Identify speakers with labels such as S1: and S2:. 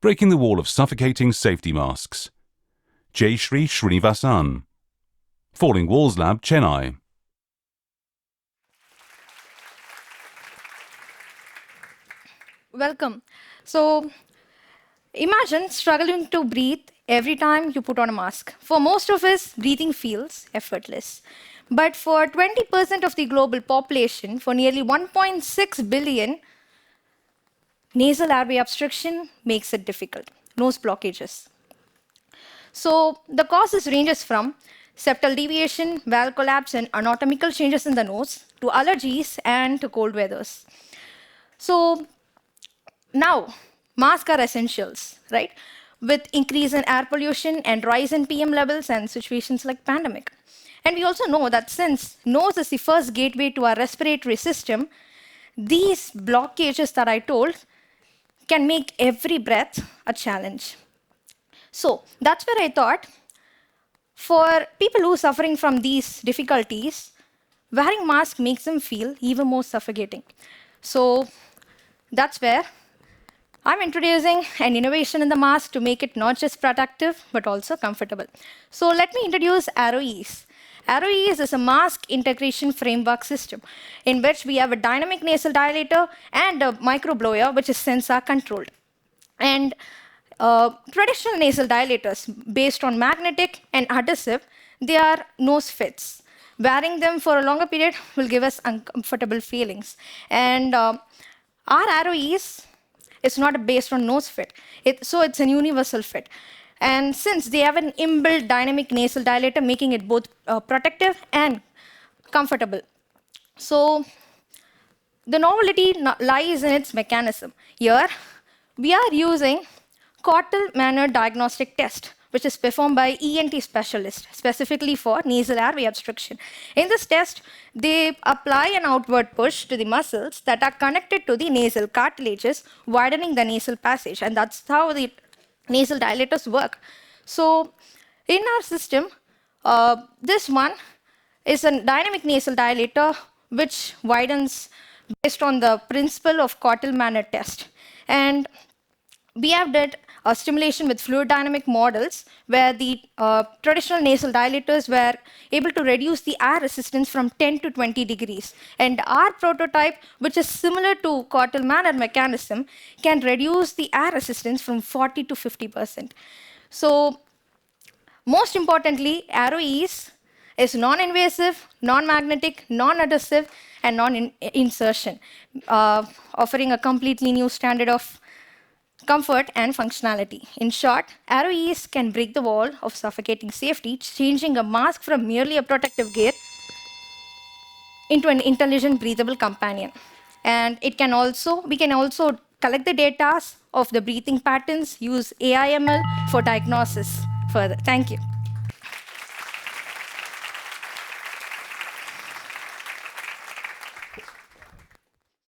S1: Breaking the Wall of Suffocating Safety Masks. Jaisri Srinivasan. Falling Walls Lab, Chennai.
S2: Welcome. So, imagine struggling to breathe every time you put on a mask. For most of us, breathing feels effortless. But for 20% of the global population, for nearly 1.6 billion, nasal airway obstruction makes it difficult. Nose blockages. So, the causes ranges from septal deviation, valve collapse, and anatomical changes in the nose, to allergies and to cold weathers. So, now, masks are essentials, right? With increase in air pollution and rise in PM levels and situations like pandemic. And we also know that since nose is the first gateway to our respiratory system, these blockages that I told can make every breath a challenge. So that's where I thought, for people who are suffering from these difficulties, wearing mask makes them feel even more suffocating. So that's where I'm introducing an innovation in the mask to make it not just protective, but also comfortable. So let me introduce ArrowEase. ArrowEase is a mask integration framework system in which we have a dynamic nasal dilator and a microblower, which is sensor controlled. And traditional nasal dilators, based on magnetic and adhesive, they are nose fits. Wearing them for a longer period will give us uncomfortable feelings. And our ArrowEase is not based on nose fit. So it's a universal fit. And since they have an inbuilt dynamic nasal dilator, making it both protective and comfortable. So the novelty lies in its mechanism. Here, we are using Cottle manner diagnostic test, which is performed by ENT specialists, specifically for nasal airway obstruction. In this test, they apply an outward push to the muscles that are connected to the nasal cartilages, widening the nasal passage, and that's how the nasal dilators work. So in our system, this one is a dynamic nasal dilator, which widens based on the principle of Cottle manner test. And we have did a stimulation with fluid dynamic models where the traditional nasal dilators were able to reduce the air resistance from 10 to 20 degrees. And our prototype, which is similar to Cottle manner mechanism, can reduce the air resistance from 40 to 50%. So most importantly, ArrowEase is non-invasive, non-magnetic, non-adhesive, and non-insertion, offering a completely new standard of comfort and functionality. In short, ArrowEase can break the wall of suffocating safety, changing a mask from merely a protective gear into an intelligent, breathable companion. And we can also collect the data of the breathing patterns, use AI/ML for diagnosis further. Thank you.